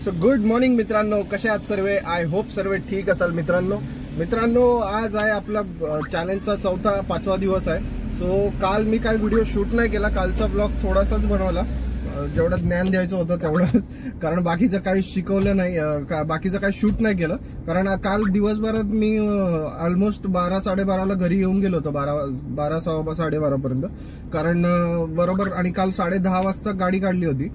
So good morning मित्रांनो, कसे आहात सर्व? आय होप सर्व ठीक असाल मित्रांनो आज आहे आपला चॅलेंजचा 4-5वा दिवस आहे. सो काल मी काय व्हिडिओ शूट नाही केला, कालचा ब्लॉग थोडासाच बनवला, जेवढं ज्ञान द्यायचं होतं तेवढं, कारण बाकीचं काही शिकवलं नाही, बाकीचं काही शूट नाही केलं. कारण काल दिवसभरात मी ऑलमोस्ट 12-12:30ला घरी येऊन गेलो होतो, 12-12:15 पर्यंत. कारण बरोबर, आणि काल 10:30 वाजता गाडी काढली होती.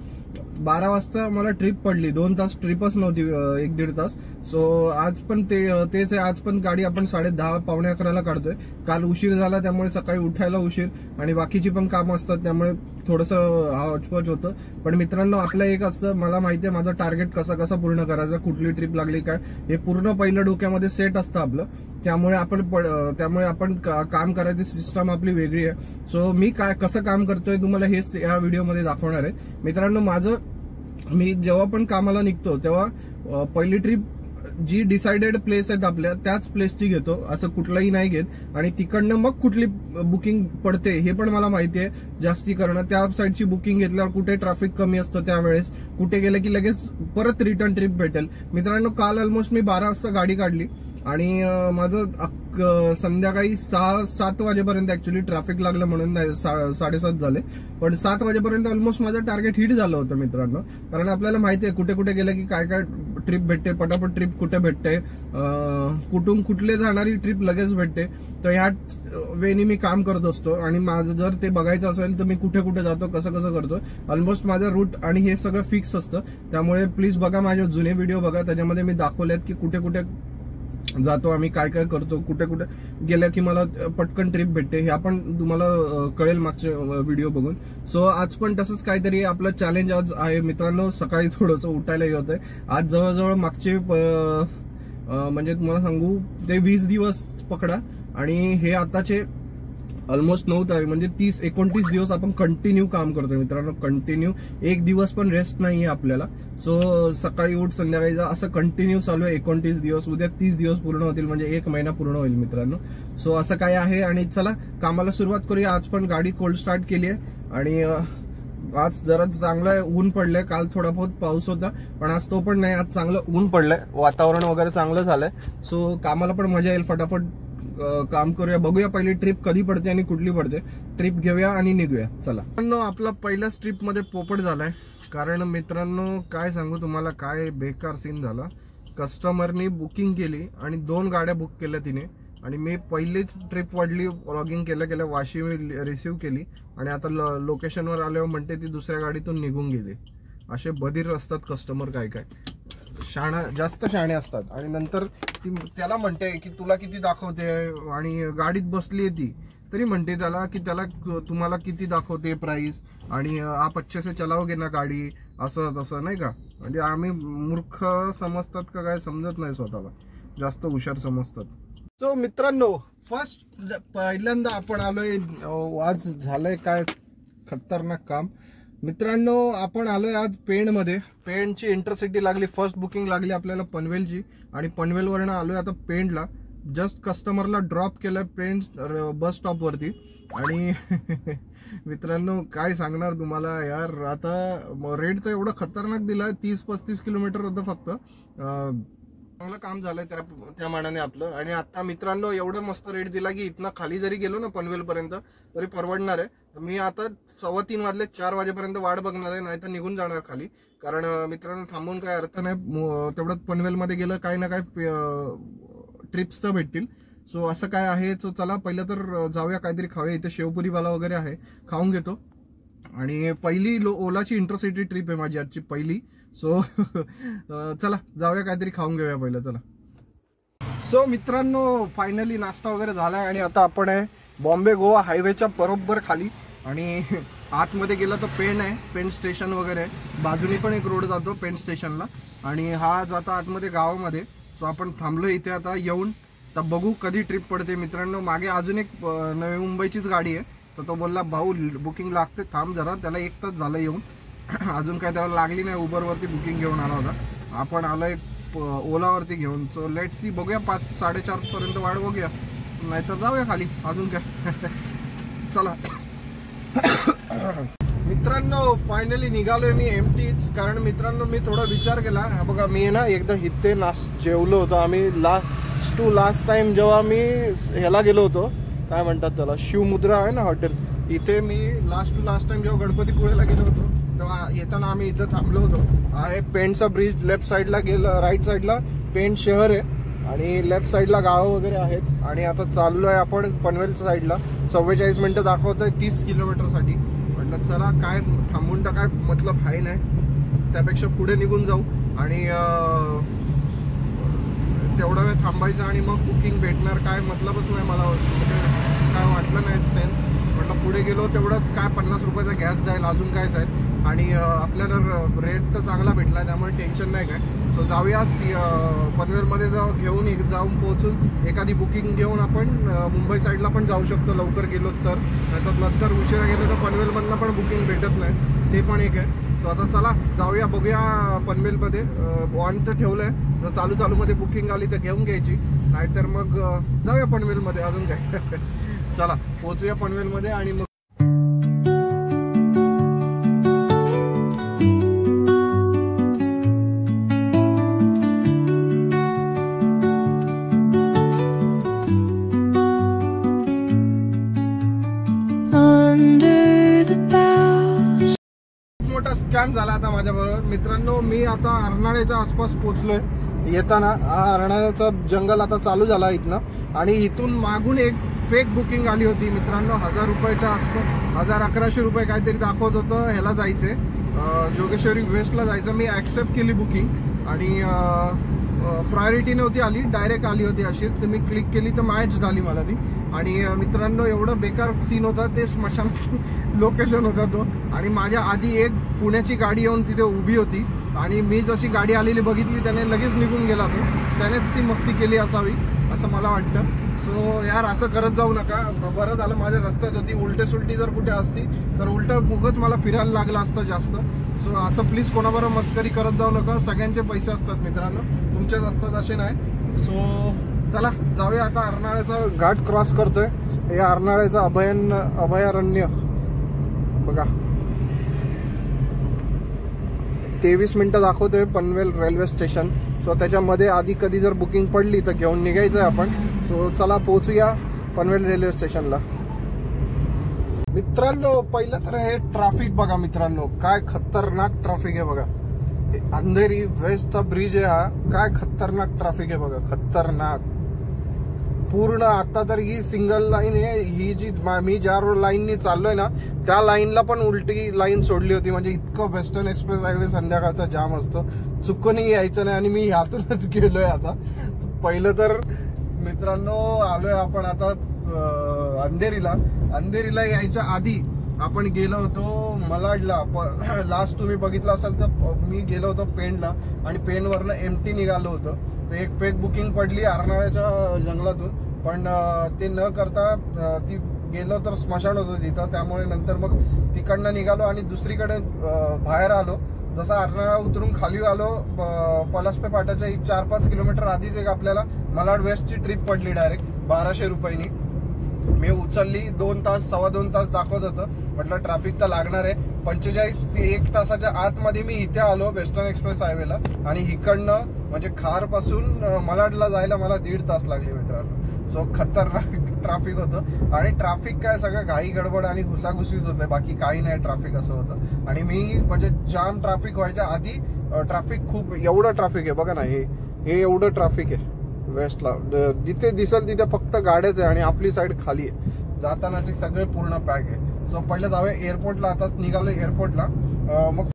12 वाजता मला ट्रिप पडली, 2 तास ट्रिपच नव्हती, 1-1.5 तास. सो आज पण तेच आहे, आज पण गाडी आपण 10:30-11:45ला काढतोय. काल उशीर झाला त्यामुळे सकाळी उठायला उशीर, आणि बाकीची पण कामं असतात त्यामुळे थोडंसं हॉचपॉच होतं. पण मित्रांनो, आपलं एक असतं, मला माहिती आहे माझं टार्गेट कसं पूर्ण करायचं, कुठली ट्रिप लागली काय, हे पूर्ण पहिलं डोक्यामध्ये सेट असतं आपलं. त्यामुळे आपण काम करायची सिस्टम आपली वेगळी आहे. सो मी कसं काम करतोय तुम्हाला हेच या व्हिडिओमध्ये दाखवणार आहे मित्रांनो. मी जेव्हा पण कामाला निघतो तेव्हा पहिली ट्रिप जी डिसाइडेड प्लेस आहेत आपल्या, त्याच प्लेसची घेतो, असं कुठलाही नाही घेत. आणि तिकडनं मग कुठली बुकिंग पडते हे पण मला माहिती आहे जास्ती करणं. त्या साईडची बुकिंग घेतल्यावर कुठे ट्रॅफिक कमी असतं, त्यावेळेस कुठे गेलं की लगेच परत रिटर्न ट्रिप भेटेल. मित्रांनो, काल ऑलमोस्ट मी 12 वाजता गाडी काढली आणि माझं संध्याकाळी 6-7 वाजेपर्यंत ऍक्च्युली ट्रॅफिक लागलं म्हणून 7:30 झाले, पण 7 वाजेपर्यंत ऑलमोस्ट माझं टार्गेट हिट झालं होतं मित्रांनो. कारण आपल्याला माहिती आहे कुठे कुठे गेलं की काय काय ट्रिप भेटते, पटापट ट्रिप कुठे भेटते, कुठून कुठले जाणारी ट्रिप लगेच भेटते. तर ह्या वेनी मी काम करत असतो, आणि माझं जर ते बघायचं असेल तर मी कुठे कुठे जातो, कसं करतो, ऑलमोस्ट माझं रूट आणि हे सगळं फिक्स असतं. त्यामुळे प्लीज बघा, माझे जुने व्हिडिओ बघा, त्याच्यामध्ये मी दाखवलेत की कुठे कुठे जातो आम्ही, काय काय करतो, कुठे कुठे गेलं की मला पटकन ट्रिप भेटते, हे आपण तुम्हाला कळेल मागचे व्हिडिओ बघून. सो आज पण तसंच काहीतरी आपलं चॅलेंज आज आहे मित्रांनो. सकाळी थोडंसं उठायला येत आहे. आज जवळजवळ मागचे म्हणजे तुम्हाला सांगू ते 20 दिवस पकडा, आणि हे आताचे ऑलमोस्ट 9 तारीख म्हणजे 30-29 दिवस आपण कंटिन्यू काम करतोय मित्रांनो. कंटिन्यू, एक दिवस पण रेस्ट नाहीये आपल्याला. सो सकाळी उठ संध्याकाळी जा, असं कंटिन्यू चालू आहे 29 दिवस. उद्या 30 दिवस पूर्ण होतील, म्हणजे 1 महिना पूर्ण होईल मित्रांनो. सो असं काय आहे, आणि चला कामाला सुरुवात करूया. आज पण गाडी कोल्ड स्टार्ट केली आहे, आणि आज जरा चांगलं ऊन पडलंय. काल थोडा बहुत पाऊस होता, पण आज तो पण नाही, आज चांगलं ऊन पडलंय, वातावरण वगैरे चांगलं झालंय. सो कामाला पण मजा येईल, फटाफट काम करूया. बघूया पहिली ट्रिप कधी पडते आणि कुठली पडते, ट्रिप घेऊया आणि निघूया. चला आपला पहिल्याच ट्रिप मध्ये पोपट झालाय. कारण मित्रांनो काय सांगू तुम्हाला, काय बेकार सीन झाला. कस्टमरनी बुकिंग केली आणि 2 गाड्या बुक केल्या तिने, आणि मी पहिलीच ट्रिप वाढली, लॉगिंग केल्या वाशी मी रिसिव्ह केली, आणि आता लोकेशनवर आल्यावर म्हणते ती दुसऱ्या गाडीतून निघून गेली. असे बधीर असतात कस्टमर, काय जास्त शहाणे असतात. आणि नंतर ती त्याला म्हणते की तुला किती दाखवते, आणि गाडीत बसली आहे ती तरी म्हणते त्याला की तुम्हाला किती दाखवते प्राइस, आणि आप अच्छे से चलाओगे ना गाडी, असं तसं नाही का. म्हणजे आम्ही मूर्ख समजतात का काय समजत नाही, स्वतःला जास्त हुशार समजतात. सो मित्रांनो, पहिल्यांदा आपण आलोय, आज झालंय काय खतरनाक काम मित्रांनो. आपण आलोय आज पेणमध्ये. पेणची इंटरसिटी लागली, फर्स्ट बुकिंग लागली आपल्याला पनवेलची, आणि पनवेलवरनं आलोय आता पेणला. जस्ट कस्टमरला ड्रॉप केलं पेण बस स्टॉप वरती. आणि मित्रांनो काय सांगणार तुम्हाला यार, आता रेट तर एवढं खतरनाक दिलाय, 30-35 किलोमीटर होतं फक्त. चांगलं काम झालंय त्या मानाने आपलं. आणि आता मित्रांनो एवढं मस्त रेट दिला की इथनं खाली जरी गेलो ना पनवेल पर्यंत तरी परवडणार आहे. मी आता 3:15 वाजले, 4 वाजेपर्यंत वाट बघणार आहे, नाही तर निघून जाणार खाली. कारण मित्रांनो थांबून काय अर्थ नाही, तेवढं पनवेलमध्ये गेलं काय ना काय ट्रिप्स तर भेटतील. सो असं काय आहे. सो चला पहिलं तर जाऊया, काहीतरी खाऊया. इथे शेवपुरीवाला वगैरे आहे, खाऊन घेतो. आणि पहिली ओलाची इंटरसिटी ट्रिप आहे माझी, आजची पहिली. सो चला जाऊया, काहीतरी खाऊन घेऊया पहिलं, चला. सो मित्रांनो फायनली नाश्ता वगैरे झालाय, आणि आता आपण आहे बॉम्बे गोवा हायवेच्या बरोबर खाली. आणि आतमध्ये गेला तर पेण आहे, पेण स्टेशन वगैरे आहे. बाजूने पण एक रोड जातो पेण स्टेशनला, आणि हा जाता आतमध्ये गावामध्ये. सो आपण थांबलो इथे आता येऊन, तर बघू कधी ट्रिप पडते मित्रांनो. मागे अजून एक नवी मुंबईचीच गाडी आहे, तर तो बोलला भाऊ बुकिंग लागते, थांब जरा. त्याला 1 तास झालं येऊन, अजून काय त्याला लागली नाही. उबरवरती बुकिंग घेऊन आला होता, आपण आलोय ओलावरती घेऊन. सो लेट्स सी, बघूया 5-4:30 पर्यंत वाट बघूया, नाहीतर जाऊया खाली, अजून काय. चला मित्रांनो फायनली निघालोय मी एमटीच. कारण मित्रांनो मी थोडा विचार केला. बघा मी ना एकदा इथे जेवलो होतो आम्ही लास्ट टाइम जेव्हा मी ह्याला गेलो होतो, काय म्हणतात त्याला, शिवमुद्रा आहे ना हॉटेल, इथे मी लास्ट टाइम जेव्हा गणपतीपुळेला गेलो होतो तेव्हा येताना आम्ही इथं थांबलो होतो. आहे पेंटचा ब्रिज, लेफ्ट साईडला गेलं, राईट साईडला पेंट शहर आहे आणि लेफ्ट साईडला गावं वगैरे आहेत. आणि आता चाललोय आपण पनवेलच्या साईडला. 44 मिनिटं दाखवतोय 30 किलोमीटरसाठी. म्हटलं चला काय थांबून तर काय मतलब आहे नाही, त्यापेक्षा पुढे निघून जाऊ आणि तेवढा वेळ थांबायचं आणि मग बुकिंग भेटणार काय मतलबच नाही मला, काय वाटलं नाही सेन्स. म्हटलं पुढे गेलो तेवढंच काय 50 रुपयाचा गॅस जाईल, अजून काय जाईल आणि आपल्याला रेट तर चांगला भेटला त्यामुळे टेन्शन नाही काय. सो जाऊयाच पनवेलमध्ये जाऊन पोहोचून एखादी बुकिंग घेऊन आपण मुंबई साईडला पण जाऊ शकतो लवकर गेलो तर. नंतर उशिरा गेलो तर पनवेलमधनं पण बुकिंग भेटत नाही, ते पण एक आहे. सो आता चला जाऊया, बघूया पनवेलमध्ये. ऑन तर ठेवलं आहे, जर चालूमध्ये बुकिंग आली तर घेऊन घ्यायची, नाहीतर मग जाऊया पनवेलमध्ये, अजून काय. चला पोहोचूया पनवेलमध्ये आणि मग मोठा स्कॅम झाला आता माझ्याबरोबर. मित्रांनो मी आता अर्नाळ्याच्या आसपास पोहोचलोय. येताना अर्नाळ्याचा जंगल आता चालू झाला इथनं आणि इथून मागून एक फेक बुकिंग आली होती मित्रांनो. 1000 रुपयाच्या आसपास, 1100 रुपये काहीतरी दाखवत होतं. ह्याला जायचंय, जोगेश्वरी वेस्टला जायचं. मी ऍक्सेप्ट केली बुकिंग आणि प्रायोरिटी नव्हती आली, डायरेक्ट आली होती अशीच. तर मी क्लिक केली तर मॅच झाली मला ती. आणि मित्रांनो एवढं बेकार सीन होता, ते स्मशान लोकेशन होता तो. आणि माझ्या आधी एक पुण्याची गाडी येऊन तिथे उभी होती आणि मी जशी गाडी आलेली बघितली त्याने लगेच निघून गेला तो. त्यानेच ती मस्ती केली असावी असं मला वाटतं. सो यार असं करत जाऊ नका. बरं झालं माझ्या रस्त्यात होती, उलटे सुलटी जर कुठे असती तर उलटं उगच मला फिरायला लागलं असतं जास्त. सो असं प्लीज कोणाबरोबर मस्करी करत जाऊ नका. सगळ्यांचे पैसे असतात मित्रांनो, तुमचेच असतात असे नाही. सो चला जाऊया आता. अर्नाळ्याचा घाट क्रॉस करतोय. हे अर्नाळ्याचं अभयारण्य बघा. 23 मिनिटं दाखवतोय पनवेल रेल्वे स्टेशन. सो त्याच्यामध्ये आधी कधी जर बुकिंग पडली तर घेऊन निघायचं आहे आपण. सो चला पोहोचूया पनवेल रेल्वे स्टेशनला. मित्रांनो पहिलं तर हे ट्रॅफिक बघा मित्रांनो, काय खतरनाक ट्रॅफिक आहे बघा. अंधेरी वेस्टचा ब्रिज आहे हा, काय खतरनाक ट्रॅफिक आहे बघा, खतरनाक पूर्ण. आता तर ही सिंगल लाईन आहे, ही जी मी ज्या लाईननी चाललोय ना त्या लाईनला पण उलटी लाईन सोडली होती. म्हणजे इतकं वेस्टर्न एक्सप्रेस हायवे संध्याकाळचा जाम असतो, चुकूनही यायचं नाही. आणि मी ह्यातूनच गेलोय आता. पहिलं तर मित्रांनो आलोय आपण आता अंधेरीला यायच्या आधी आपण गेलो होतो मलाडला. लास्ट तुम्ही बघितलं असाल तर मी गेलो होतो पेनला आणि पेनवरनं एमटी निघालो होतो. तर एक फेक बुकिंग पडली अर्नाळ्याच्या जंगलातून, पण ते न करता ती गेलो तर स्मशान होतं तिथं. त्यामुळे नंतर मग तिकडनं निघालो आणि दुसरीकडे बाहेर आलो. जसं अर्नाळा उतरून खाली आलो पलासपे फाट्याच्या 4-5 किलोमीटर आधीच एक आपल्याला मलाड वेस्टची ट्रिप पडली डायरेक्ट 1200 रुपयांनी. मी उचलली, 2 तास 2.25 तास दाखवत होतं. म्हटलं ट्रॅफिक तर लागणार आहे. 45-1 तासाच्या आतमध्ये मी इथे आलो वेस्टर्न एक्सप्रेस हायवेला. आणि इकडनं म्हणजे खारपासून मलाडला जायला मला 1.5 तास लागले मित्रांनो. सो खतरनाक ट्रॅफिक होतं. आणि ट्रॅफिक काय सगळं घाई गडबड आणि घुसाघुसीच होतं, बाकी काही नाही ट्रॅफिक असं होतं. आणि मी म्हणजे जाम ट्रॅफिक व्हायच्या आधी ट्रॅफिक खूप, एवढं ट्रॅफिक आहे बघा ना, हे एवढं ट्रॅफिक आहे वेस्टला. जिथे दिसेल तिथे फक्त गाड्याच आहे आणि आपली साईड खाली आहे. जातानाचे सगळे पूर्ण पॅक आहे. सो पहिलं जाऊया एअरपोर्टला. आताच निघालो एअरपोर्टला. मग